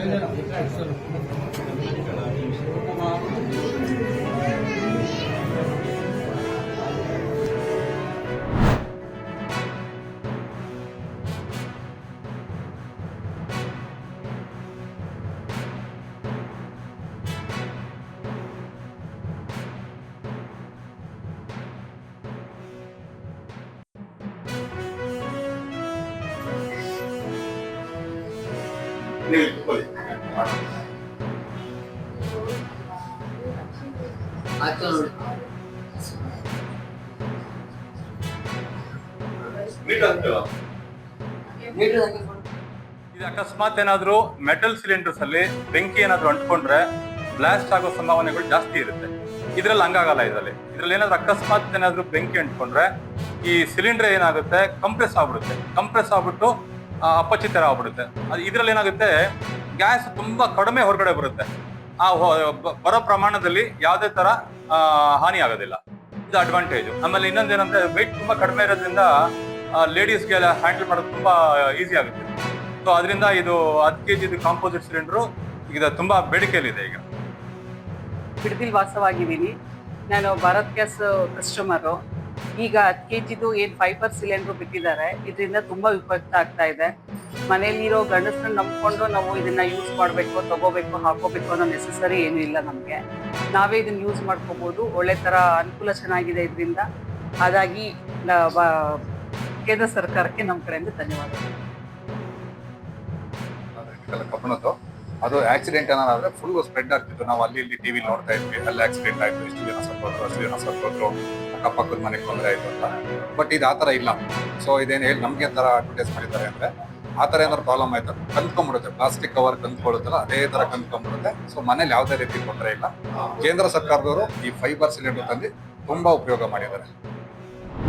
ಇದು ಅಕಸ್ಮಾತ್ ಏನಾದ್ರು ಮೆಟಲ್ ಸಿಲಿಂಡರ್ಸ್ ಅಲ್ಲಿ ಬೆಂಕಿ ಏನಾದ್ರು ಅಂಟ್ಕೊಂಡ್ರೆ ಬ್ಲಾಸ್ಟ್ ಆಗೋ ಸಂಭಾವನೆಗಳು ಜಾಸ್ತಿ ಇರುತ್ತೆ. ಇದ್ರಲ್ಲಿ ಹಂಗಾಗಲ್ಲ. ಇದ್ರಲ್ಲಿ ಏನಾದ್ರು ಅಕಸ್ಮಾತ್ ಏನಾದ್ರು ಬೆಂಕಿ ಅಂಟ್ಕೊಂಡ್ರೆ ಈ ಸಿಲಿಂಡರ್ ಏನಾಗುತ್ತೆ, ಕಂಪ್ರೆಸ್ ಆಗ್ಬಿಟ್ಟು ಅಪ್ಪಚ್ಚಿ ತರ ಆಗ್ಬಿಡುತ್ತೆ. ಇದ್ರಲ್ಲಿ ಏನಾಗುತ್ತೆ, ಗ್ಯಾಸ್ ತುಂಬಾ ಕಡಿಮೆ ಹೊರಗಡೆ ಬರುತ್ತೆ. ಆ ಬರೋ ಪ್ರಮಾಣದಲ್ಲಿ ಯಾವುದೇ ತರ ಹಾನಿ ಆಗೋದಿಲ್ಲ. ಇದು ಅಡ್ವಾಂಟೇಜ್. ಆಮೇಲೆ ಇನ್ನೊಂದೇನಂದ್ರೆ ವೆಯ್ಟ್ ತುಂಬಾ ಕಡಿಮೆ ಇರೋದ್ರಿಂದ ಲೇಡೀಸ್ಗೆಲ್ಲ ಹ್ಯಾಂಡಲ್ ಮಾಡೋದು ತುಂಬಾ ಈಸಿ ಆಗುತ್ತೆ. ಸೊ ಅದರಿಂದ ಇದು 10 kg ಕಾಂಪೋಸಿಟ್ ಸಿಲಿಂಡರ್ ಈಗ ತುಂಬಾ ಬೇಡಿಕೆಯಲ್ಲಿದೆ. ಈಗ ಬಿಡದಿಲ್ ವಾಸವಾಗಿದ್ದೀನಿ. ನಾನು ಭಾರತ್ ಗ್ಯಾಸ್ ಕಸ್ಟಮರು. ಈಗ 10 kg ಏನು ಫೈಬರ್ ಸಿಲಿಂಡರ್ ಬಿಟ್ಟಿದ್ದಾರೆ, ಇದರಿಂದ ತುಂಬಾ ಉಪಯುಕ್ತ ಆಗ್ತಾ ಇದೆ. ಮನೆಯಲ್ಲಿರೋ ಗಂಡಸರನ್ನ ನಂಬ್ಕೊಂಡು ನಾವು ಇದನ್ನ ಯೂಸ್ ಮಾಡಬೇಕು, ತಗೋಬೇಕು, ಹಾಕೋಬೇಕು ಅನ್ನೋ ನೆಸೆಸರಿ ಏನೂ ಇಲ್ಲ ನಮಗೆ. ನಾವೇ ಇದನ್ನ ಯೂಸ್ ಮಾಡ್ಕೋಬಹುದು. ಒಳ್ಳೆ ತರ ಅನುಕೂಲ ಚೆನ್ನಾಗಿದೆ ಇದರಿಂದ. ಹಾಗಾಗಿ ಕೇಂದ್ರ ಸರ್ಕಾರಕ್ಕೆ ನಮ್ಮ ಕಡೆಯಿಂದ ಧನ್ಯವಾದಗಳು. ಕಬ್ಬಣದ್ದು ಅದು ಆಕ್ಸಿಡೆಂಟ್ ಏನಾದ್ರೆ ಫುಲ್ ಸ್ಪ್ರೆಡ್ ಆಗ್ತಿತ್ತು. ನಾವು ಅಲ್ಲಿ ಇಲ್ಲಿ ಟಿವಿ ನೋಡ್ತಾ ಇದ್ವಿ, ಅಲ್ಲಿ ಆಕ್ಸಿಡೆಂಟ್ ಆಯ್ತು, ಇಷ್ಟು ಜನ ಸತ್ತೋದ್ರು, ಅಕ್ಕಪಕ್ಕದ ಮನೆಗೆ ತೊಂದರೆ ಆಯ್ತು ಅಂತ. ಬಟ್ ಇದು ಆತರ ಇಲ್ಲ. ಸೊ ಇದೇನು ಹೇಳಿ ನಮ್ಗೆ ತರ ಅಡ್ವರ್ಟೈಸ್ ಮಾಡಿದ್ದಾರೆ ಅಂದ್ರೆ, ಆ ತರ ಏನಾದ್ರು ಪ್ರಾಬ್ಲಮ್ ಆಯ್ತು ಕಂದ್ಕೊಂಡ್ಬಿಡುತ್ತೆ. ಪ್ಲಾಸ್ಟಿಕ್ ಕವರ್ ಕಂದ್ಕೊಳ್ಳುತ್ತಲ್ಲ, ಅದೇ ತರ ಕಂದ್ಕೊಂಡ್ಬಿಡುತ್ತೆ. ಸೊ ಮನೇಲಿ ಯಾವುದೇ ರೀತಿ ತೊಂದರೆ ಇಲ್ಲ. ಕೇಂದ್ರ ಸರ್ಕಾರದವರು ಈ ಫೈಬರ್ ಸಿಲಿಂಡರ್ ತಂದು ತುಂಬಾ ಉಪಯೋಗ ಮಾಡಿದ್ದಾರೆ.